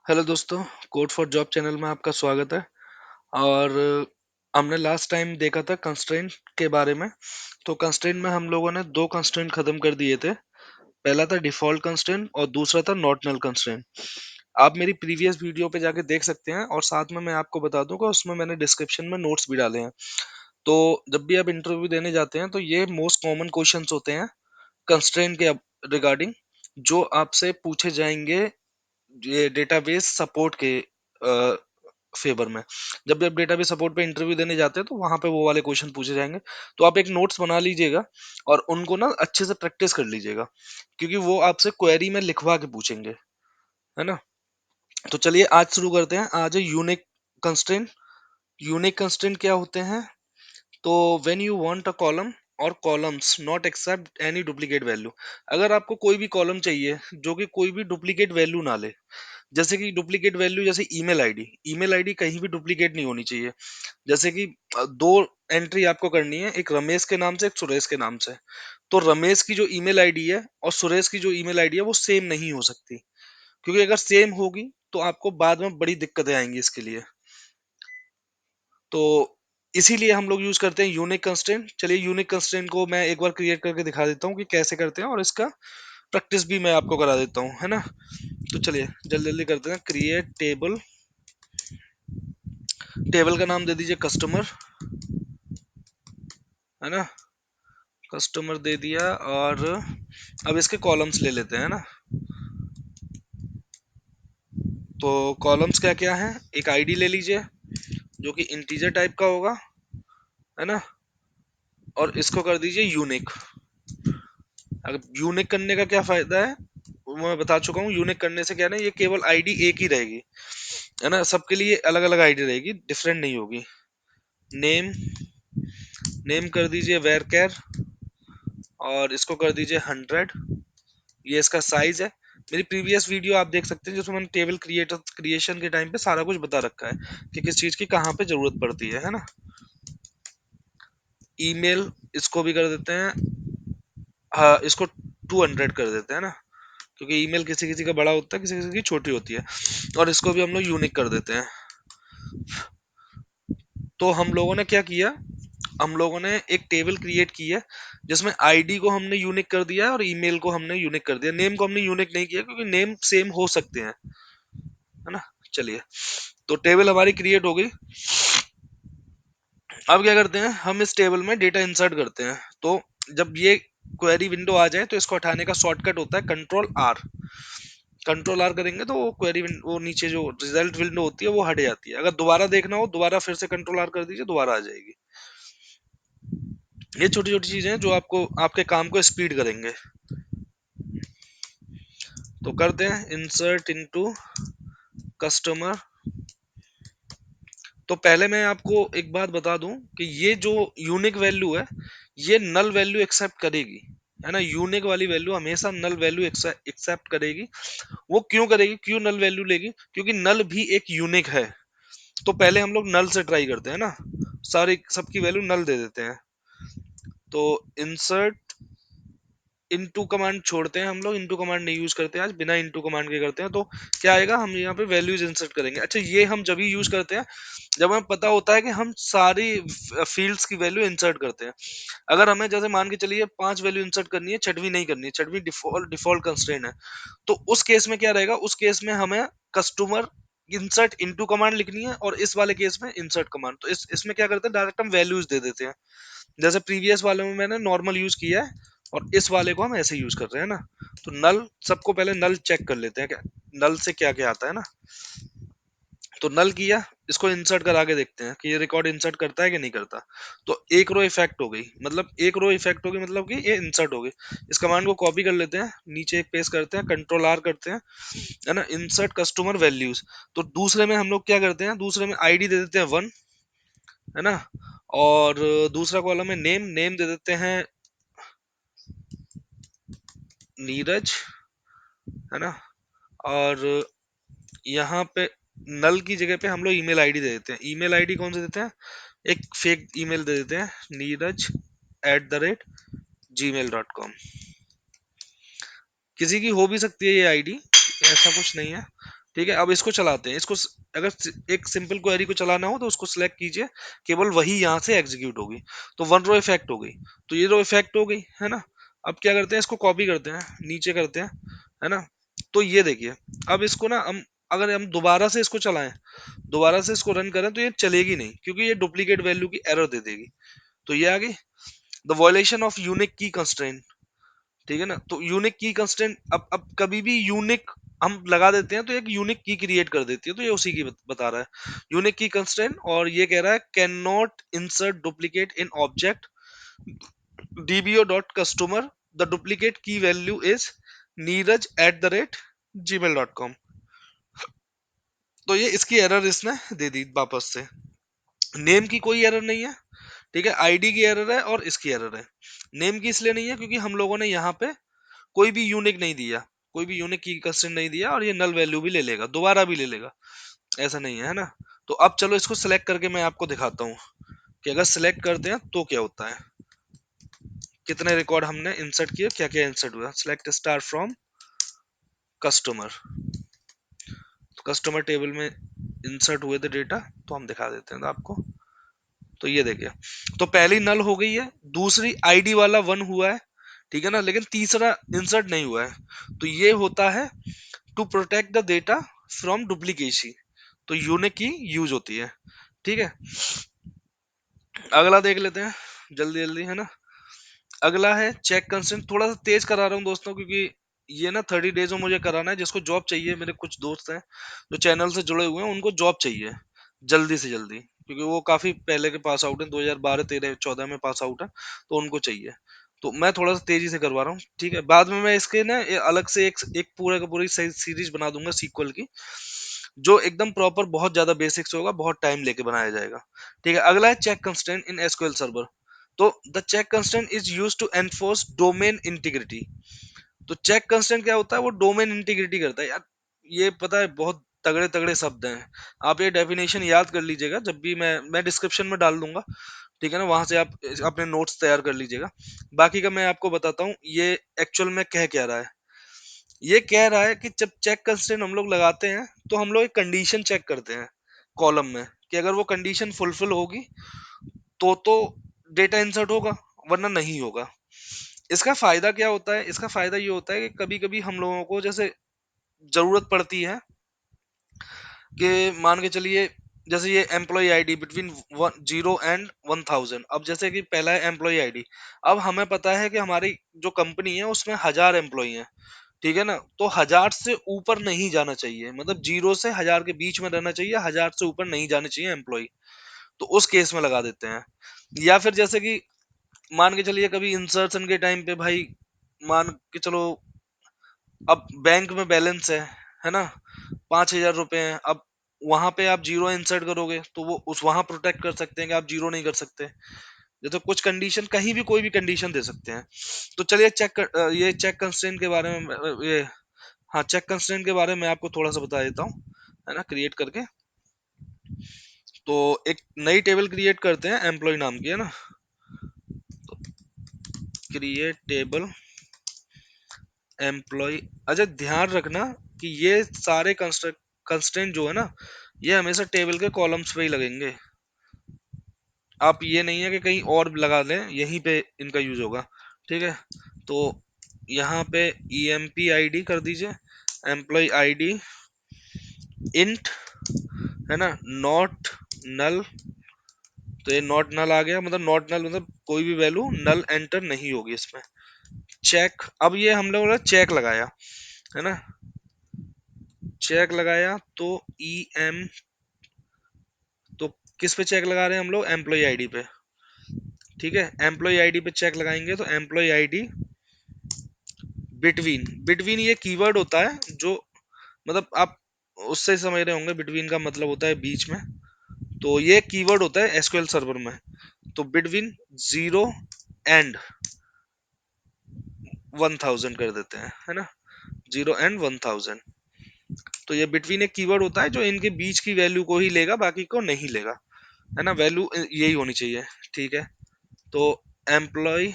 Hello दोस्तों, code for job channel में आपका स्वागत है। और हमने लास्ट टाइम देखा था कंस्ट्रेंट के बारे में। तो कंस्ट्रेंट में हम लोगों ने दो कंस्ट्रेंट खत्म कर दिए थे। पहला था डिफॉल्ट कंस्ट्रेंट और दूसरा था नॉट नल कंस्ट्रेंट। आप मेरी प्रीवियस वीडियो पे जाके देख सकते हैं, और साथ में मैं आपको बता दूंगा उसमें मैंने डिस्क्रिप्शन में नोट्स भी डाले हैं। तो जब भी आप इंटरव्यू देने जाते हैं तो ये मोस्ट कॉमन क्वेश्चंस होते हैं कंस्ट्रेंट के रिगार्डिंग, जो आपसे पूछे जाएंगे ये डेटाबेस सपोर्ट के फेवर में। जब भी आप डेटाबेस सपोर्ट पे इंटरव्यू देने जाते हैं तो वहां पे वो वाले क्वेश्चन पूछे जाएंगे। तो आप एक नोट्स बना लीजिएगा और उनको ना अच्छे से प्रैक्टिस कर लीजिएगा, क्योंकि वो आपसे क्वेरी में लिखवा के पूछेंगे, है ना। तो चलिए आज शुरू करते हैं। आज है यूनिक कंस्ट्रेंट। यूनिक कंस्ट्रेंट क्या होते हैं? तो when you want a column और columns not accept any duplicate value. अगर आपको कोई भी कॉलम चाहिए जो कि कोई भी डुप्लीकेट वैल्यू ना ले, जैसे कि डुप्लीकेट वैल्यू, जैसे ईमेल आईडी कहीं भी डुप्लीकेट नहीं होनी चाहिए। जैसे कि दो एंट्री आपको करनी है, एक रमेश के नाम से एक सुरेश के नाम से। तो रमेश की जो ईमेल आईडी है और सुरेश की जो ईमेल आईडी है वो सेम नहीं हो सकती, क्योंकि अगर सेम होगी तो आपको बाद में बड़ी दिक्कतें आएंगी इसके लिए। तो इसीलिए हम लोग यूज करते हैं यूनिक कंस्ट्रेंट। चलिए यूनिक कंस्ट्रेंट को मैं एक बार क्रिएट करके दिखा देता हूँ कि कैसे करते हैं, और इसका प्रैक्टिस भी मैं आपको करा देता हूँ, है ना। तो चलिए जल्दी जल्दी करते हैं। Create table. टेबल का नाम दे दीजिए कस्टमर, है ना। कस्टमर दे दिया, और अब इसके कॉलम्स ले लेते हैं ना। तो कॉलम्स क्या क्या है? एक आईडी ले लीजिए जो कि इंटीजर टाइप का होगा, है ना। और इसको कर दीजिए यूनिक। अगर यूनिक करने का क्या फायदा है वो मैं बता चुका हूँ। यूनिक करने से क्या है ना, ये केवल आईडी एक ही रहेगी, है ना। सबके लिए अलग अलग आईडी रहेगी, डिफरेंट नहीं होगी। नेम। नेम कर दीजिए वेर कैर, और इसको कर दीजिए 100। ये इसका साइज है। मेरी प्रीवियस वीडियो आप देख सकते हैं जिसमें मैंने टेबल क्रिएशन के टाइम पे सारा कुछ बता रखा है कि किस चीज की कहाँ पे जरूरत पड़ती है ना। ईमेल इसको भी कर देते हैं, हाँ इसको 200 कर देते हैं ना, क्योंकि ईमेल किसी किसी का बड़ा होता है, किसी किसी की छोटी होती है। और इसको भी हम लोग यूनिक कर देते हैं। तो हम लोगों ने क्या किया, हम लोगों ने एक टेबल क्रिएट की है जिसमें आईडी को हमने यूनिक कर दिया है और ईमेल को हमने यूनिक कर दिया। नेम को हमने यूनिक नहीं किया क्योंकि नेम सेम हो सकते हैं, है ना। चलिए, तो टेबल हमारी क्रिएट हो गई। अब क्या करते हैं, हम इस टेबल में डेटा इंसर्ट करते हैं। तो जब ये क्वेरी विंडो आ जाए तो इसको हटाने का शॉर्टकट होता है कंट्रोल आर। कंट्रोल आर करेंगे तो वो क्वेरी वो नीचे जो रिजल्ट विंडो होती है वो हट जाती है। अगर दोबारा देखना हो दोबारा फिर से कंट्रोल आर कर दीजिए, दोबारा आ जाएगी। ये छोटी छोटी चीजें हैं जो आपको आपके काम को स्पीड करेंगे। तो करते हैं इंसर्ट इनटू कस्टमर। तो पहले मैं आपको एक बात बता दूं कि ये जो यूनिक वैल्यू है ये नल वैल्यू एक्सेप्ट करेगी, है ना। यूनिक वाली वैल्यू हमेशा नल वैल्यू एक्सेप्ट करेगी। वो क्यों करेगी, क्यों नल वैल्यू लेगी? क्योंकि नल भी एक यूनिक है। तो पहले हम लोग नल से ट्राई करते हैं ना, सारी सबकी वैल्यू नल दे देते हैं। तो इंसर्ट इनटू कमांड छोड़ते हैं हम लोग, इनटू कमांड नहीं यूज करते हैं आज, बिना इनटू कमांड के करते हैं। तो क्या आएगा, हम यहाँ पे वैल्यूज इंसर्ट करेंगे। अच्छा, ये हम जब ही यूज करते हैं जब हमें पता होता है कि हम सारी फील्ड्स की वैल्यू इंसर्ट करते हैं। अगर हमें जैसे मान के चलिए 5 वैल्यू इंसर्ट करनी है, छठवीं नहीं करनी है, छठवीं डिफॉल्ट डिफॉल्ट कंस्ट्रेंट है, तो उस केस में क्या रहेगा, उस केस में हमें कस्टमर इंसर्ट इनटू कमांड लिखनी है, और इस वाले केस में इंसर्ट कमांड। तो इसमें क्या करते हैं, डायरेक्ट हम वैल्यूज दे देते हैं। जैसे प्रीवियस वाले में मैंने नॉर्मल यूज किया है, और इस वाले को हम ऐसे यूज कर रहे हैं ना। तो नल, सबको पहले नल चेक कर लेते हैं क्या नल से क्या क्या आता है ना। तो नल किया, इसको इंसर्ट करा के देखते हैं कि ये रिकॉर्ड इंसर्ट करता है कि नहीं करता। तो एक रो इफेक्ट हो गई, मतलब एक रो इफेक्ट हो गई, मतलब कि ये इंसर्ट हो गई। इस कमांड को कॉपी कर लेते हैं, नीचे एक पेस्ट करते हैं, कंट्रोल आर करते हैं, है ना। Insert customer values. तो दूसरे में हम लोग क्या करते हैं, दूसरे में आईडी दे देते हैं 1, है ना। और दूसरा कॉलम है नेम। नेम दे देते हैं नीरज, है ना। और यहाँ पे नल की जगह पे हम लोग ईमेल आईडी दे देते हैं। ईमेल आईडी कौन सा देते हैं, एक फेक ईमेल दे देते हैं, neeraj@gmail.com। किसी की हो भी सकती है ये आईडी, ऐसा कुछ नहीं है। ठीक है, अब इसको चलाते हैं। अगर एक सिंपल क्वेरी को चलाना हो तो उसको सिलेक्ट कीजिए, केवल वही यहाँ से एग्जीक्यूट होगी। तो वन रो इफेक्ट हो गई। तो ये रो इफेक्ट हो गई है ना। अब क्या करते हैं, इसको कॉपी करते हैं, नीचे करते हैं, है ना। तो ये देखिए, अब इसको ना हम, अगर हम दोबारा से इसको चलाएं, दोबारा से इसको रन करें, तो ये चलेगी नहीं, क्योंकि ये डुप्लीकेट वैल्यू की एरर दे देगी। तो ये आ गई द वॉयलेशन ऑफ यूनिक की कंस्ट्रेंट। ठीक है ना। तो यूनिक की कंस्टेंट, अब कभी भी यूनिक हम लगा देते हैं तो एक यूनिक की क्रिएट कर देती है, तो ये उसी की बता रहा है, यूनिक की कंस्टेंट। और ये कह रहा है can not insert duplicate in object DBO dot customer, the duplicate की वैल्यू इज neeraj@gmail.com। तो ये इसकी एरर इसने दे दी वापस से। नेम की कोई एरर नहीं है, ठीक है, आईडी की एरर है और इसकी एरर है। नेम की इसलिए नहीं है क्योंकि हम लोगों ने यहाँ पे कोई भी यूनिक नहीं दिया, कोई भी यूनिक की कंस्ट्रेंट नहीं दिया, और ये नल वैल्यू भी ले लेगा, दोबारा भी ले लेगा, ऐसा नहीं है ना। तो अब चलो इसको सिलेक्ट करके मैं आपको दिखाता हूँ कि अगर सिलेक्ट करते हैं तो क्या होता है, कितने रिकॉर्ड हमने इंसर्ट किए, क्या क्या इंसर्ट हुआ। सिलेक्ट स्टार फ्रॉम कस्टमर, तो कस्टमर टेबल में इंसर्ट हुए थे डेटा, तो हम दिखा देते हैं आपको। तो ये देखिए, तो पहली नल हो गई है, दूसरी आईडी वाला वन हुआ है, ठीक है ना, लेकिन तीसरा इंसर्ट नहीं हुआ है। तो ये होता है to protect the data from duplicacy. तो यूनिक की यूज होती है, ठीक है। अगला देख लेते हैं जल्दी जल्दी, है ना। अगला है चेक कंसेंट। थोड़ा सा तेज करा रहा हूँ दोस्तों, क्योंकि ये ना 30 डेज में मुझे कराना है। जिसको जॉब चाहिए, मेरे कुछ दोस्त हैं जो चैनल से जुड़े हुए हैं, उनको जॉब चाहिए जल्दी से जल्दी, क्योंकि वो काफी पहले के पास आउट है, 2012 13 14 में पास आउट है, तो उनको चाहिए। तो मैं थोड़ा सा तेजी से करवा रहा हूँ, ठीक है। बाद में मैं इसके ना अलग से एक पूरा का पूरी सीरीज बना दूंगा सीक्वल की, जो एकदम प्रॉपर, बहुत ज्यादा बेसिक्स होगा, बहुत टाइम लेके बनाया जाएगा, ठीक है। अगला है check constraint in SQL server. तो the check constraint is use to enforce domain integrity. तो चेक कंस्टेंट क्या होता है, वो डोमेन इंटीग्रिटी करता है यार। ये पता है, बहुत तगड़े तगड़े शब्द हैं। आप ये डेफिनेशन याद कर लीजिएगा, जब भी मैं डिस्क्रिप्शन में डाल दूंगा, ठीक है ना, वहां से आप अपने नोट्स तैयार कर लीजिएगा। बाकी का मैं आपको बताता हूँ ये एक्चुअल में कह क्या रहा है। ये कह रहा है कि जब चेक कंस्टेंट हम लोग लगाते हैं, तो हम लोग एक कंडीशन चेक करते हैं कॉलम में, कि अगर वो कंडीशन फुलफिल होगी तो डेटा इंसर्ट होगा, वरना नहीं होगा। इसका फायदा क्या होता है, इसका फायदा ये होता है कि कभी कभी हम लोगों को जैसे जरूरत पड़ती है, कि मान के चलिए, जैसे ये एम्प्लॉय आईडी बिटवीन 0 and 1000। अब जैसे कि पहला है एम्प्लॉय आईडी। अब हमें पता है कि हमारी जो कंपनी है उसमें 1000 एम्प्लॉय हैं, ठीक है ना। तो 1000 से ऊपर नहीं जाना चाहिए, मतलब 0 से 1000 के बीच में रहना चाहिए, 1000 से ऊपर नहीं जाने चाहिए एम्प्लॉय। तो उस केस में लगा देते हैं। या फिर जैसे कि मान के चलिए कभी इंसर्शन के टाइम पे भाई, मान के चलो, अब बैंक में बैलेंस है ना, 5000 रुपए हैं। अब वहां पे आप जीरो इंसर्ट करोगे, तो वो उस वहां प्रोटेक्ट कर सकते हैं कि आप जीरो नहीं कर सकते। जैसे कुछ कंडीशन, कहीं भी कोई भी कंडीशन दे सकते हैं। तो चलिए ये चेक कंस्ट्रेंट के बारे में ये, हाँ, चेक कंस्ट्रेंट के बारे में मैं आपको थोड़ा सा बता देता हूँ, है ना, क्रिएट करके। तो एक नई टेबल क्रिएट करते हैं एम्प्लॉय नाम की, है ना। Create table employ. अच्छा, ध्यान रखना कि ये सारे कंस्ट्रेंट जो है ना, ये हमेशा टेबल के कॉलम्स पे ही लगेंगे। आप ये नहीं है कि कहीं और लगा लें, यहीं पे इनका यूज होगा, ठीक है। तो यहाँ पे emp id कर दीजिए, एम्प्लॉय आईडी इंट, है ना, नॉट नल। तो ये नॉट नल आ गया, मतलब नॉट नल मतलब कोई भी वैल्यू नल एंटर नहीं होगी इसमें। चेक, अब ये हम लोगों ने चेक लगाया, है ना, चेक लगाया तो ई एम, तो किस पे चेक लगा रहे हैं हम लोग, एम्प्लॉय आईडी पे, ठीक है। एम्प्लॉय आईडी पे चेक लगाएंगे, तो एम्प्लॉय आईडी बिटवीन, बिटवीन ये कीवर्ड होता है जो, मतलब आप उससे समझ रहे होंगे, बिटवीन का मतलब होता है बीच में। तो ये कीवर्ड होता है एसक्यूएल सर्वर में। तो बिटवीन 0 and 1000 कर देते हैं, है ना, 0 and 1000। तो ये बिटवीन एक कीवर्ड होता है जो इनके बीच की वैल्यू को ही लेगा, बाकी को नहीं लेगा, है ना। वैल्यू यही होनी चाहिए, ठीक है। तो एम्प्लॉय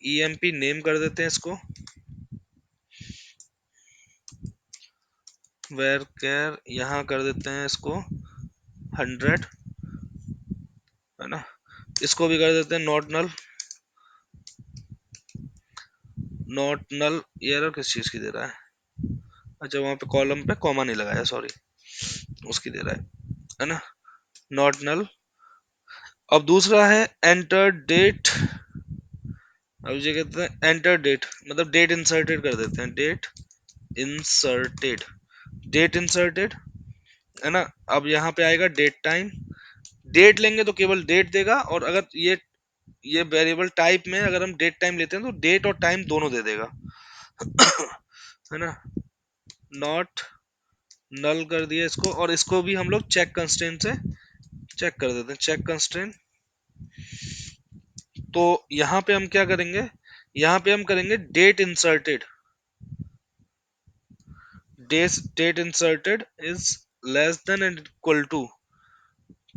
emp नेम कर देते हैं इसको, वेर केयर यहाँ कर देते हैं इसको 100, है ना। इसको भी कर देते हैं नॉट नल। नॉट नल ये एरर किस चीज की दे रहा है? अच्छा, वहां पे कॉलम पे कॉमा नहीं लगाया, सॉरी, उसकी दे रहा है ना। Not null. अब दूसरा है एंटर डेट। अब ये कहते हैं एंटर डेट, मतलब डेट इंसर्टेड कर देते हैं, डेट इंसर्टेड। डेट इंसर्टेड, है ना। अब यहाँ पे आएगा डेट टाइम। डेट लेंगे तो केवल डेट देगा, और अगर ये वेरिएबल टाइप में अगर हम डेट टाइम लेते हैं तो डेट और टाइम दोनों दे देगा, है ना। नॉट नल कर दिया इसको, और इसको भी हम लोग चेक कंस्ट्रेंट से चेक कर देते हैं, चेक कंस्ट्रेंट। तो यहाँ पे हम क्या करेंगे, यहाँ पे हम करेंगे date inserted. Date inserted is less than and equal to,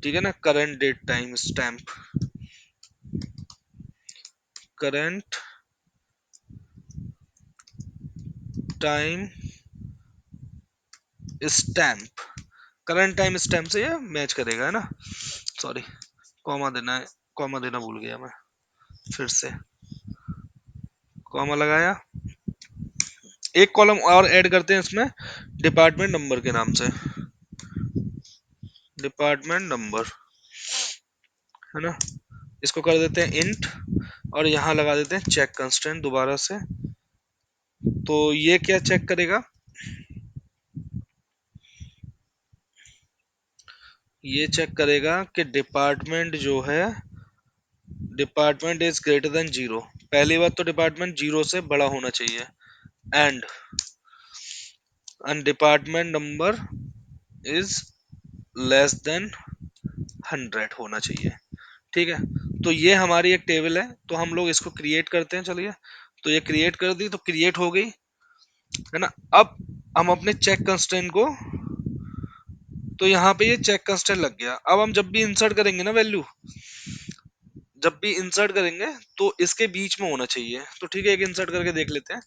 ठीक है ना, current date time stamp. Current time stamp. Current time stamp से ये मैच करेगा, है ना। सॉरी, कॉमा देना है, कॉमा देना भूल गया मैं, फिर से कॉमा लगाया। एक कॉलम और ऐड करते हैं इसमें, डिपार्टमेंट नंबर के नाम से, डिपार्टमेंट नंबर, है ना। इसको कर देते हैं इंट, और यहाँ लगा देते हैं चेक कंस्टेंट दोबारा से। तो ये क्या चेक करेगा, ये चेक करेगा कि डिपार्टमेंट जो है, department is greater than zero. पहली बात तो डिपार्टमेंट जीरो से बड़ा होना चाहिए, and department number is less then 100 होना चाहिए, ठीक है। तो ये हमारी एक टेबल है, तो हम लोग इसको क्रिएट करते हैं, चलिए। तो ये क्रिएट कर दी, तो क्रिएट हो गई, है ना। अब हम अपने चेक कंस्ट्रेंट को, तो यहाँ पे ये चेक कंस्ट्रेंट लग गया। अब हम जब भी इंसर्ट करेंगे ना वैल्यू, जब भी इंसर्ट करेंगे तो इसके बीच में होना चाहिए। तो ठीक है, एक इंसर्ट करके देख लेते हैं,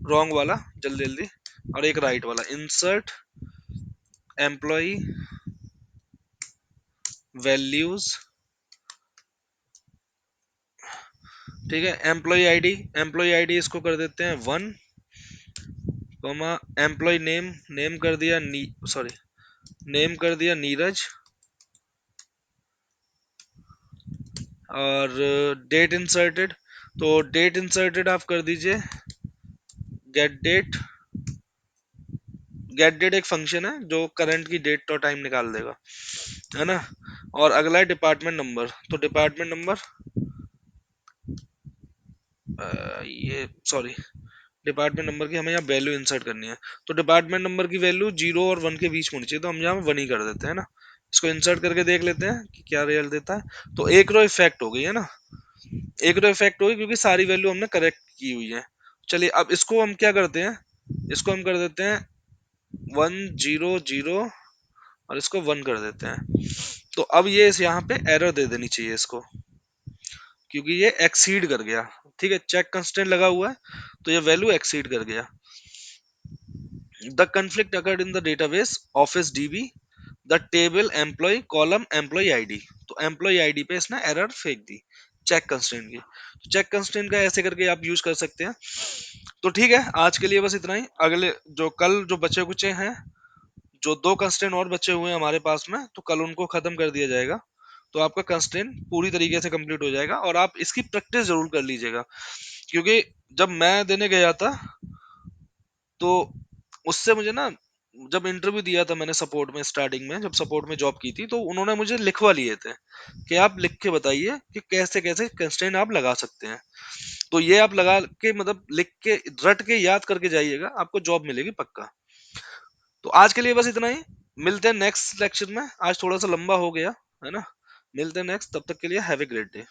रॉन्ग वाला जल्दी जल्दी, और एक राइट वाला। इंसर्ट एम्प्लॉय वैल्यूज, ठीक है। एम्प्लॉय आईडी इसको कर देते हैं 1, कॉमा एम्प्लॉय नेम, नेम कर दिया सॉरी, नेम कर दिया नीरज, और डेट इंसर्टेड, तो डेट इंसर्टेड आप कर दीजिए गेट डेट। गेट डेट एक फंक्शन है जो करंट की डेट और टाइम निकाल देगा, है ना। और अगला है डिपार्टमेंट नंबर, तो डिपार्टमेंट नंबर, ये सॉरी, डिपार्टमेंट नंबर की हमें यहाँ वैल्यू इंसर्ट करनी है। तो डिपार्टमेंट नंबर की वैल्यू 0 और 1 के बीच में होनी चाहिए, तो हम यहाँ 1 ही कर देते हैं ना। इसको इंसर्ट करके देख लेते हैं कि क्या रिजल्ट देता है। तो एक रो इफेक्ट हो गई, है ना। एक रो इफेक्ट हो गई क्योंकि सारी वैल्यू हमने करेक्ट की हुई है। चलिए, अब इसको हम क्या करते हैं, इसको हम कर देते हैं 1 0 0, और इसको 1 कर देते हैं। तो अब ये इस यहाँ पे एरर दे देनी चाहिए इसको, क्योंकि ये एक्सीड कर गया, ठीक है। चेक कंस्टेंट लगा हुआ है, तो ये वैल्यू एक्सीड कर गया। The conflict occurred in the database office DB, the table employ column employ ID. तो एम्प्लॉय आईडी पे इसने एरर फेंक दी चेक कंस्टेंट की। तो चेक कंस्टेंट का ऐसे करके आप यूज कर सकते हैं। तो ठीक है, आज के लिए बस इतना ही। अगले जो कल जो बचे कुचे हैं, जो दो कंस्टेंट और बचे हुए हैं हमारे पास में, तो कल उनको खत्म कर दिया जाएगा। तो आपका कंस्टेंट पूरी तरीके से कंप्लीट हो जाएगा, और आप इसकी प्रैक्टिस जरूर कर लीजिएगा, क्योंकि जब मैं देने गया था, तो उससे मुझे ना, जब इंटरव्यू दिया था मैंने सपोर्ट में, स्टार्टिंग में जब सपोर्ट में जॉब की थी, तो उन्होंने मुझे लिखवा लिए थे कि आप लिख के बताइए कि कैसे कैसे कंस्ट्रेंट आप लगा सकते हैं। तो ये आप लगा के, मतलब लिख के रट के याद करके जाइएगा, आपको जॉब मिलेगी पक्का। तो आज के लिए बस इतना ही। मिलते हैं नेक्स्ट लेक्चर में, आज थोड़ा सा लंबा हो गया, है ना। मिलते हैं नेक्स्ट, तब तक के लिए हैव ए ग्रेट डे।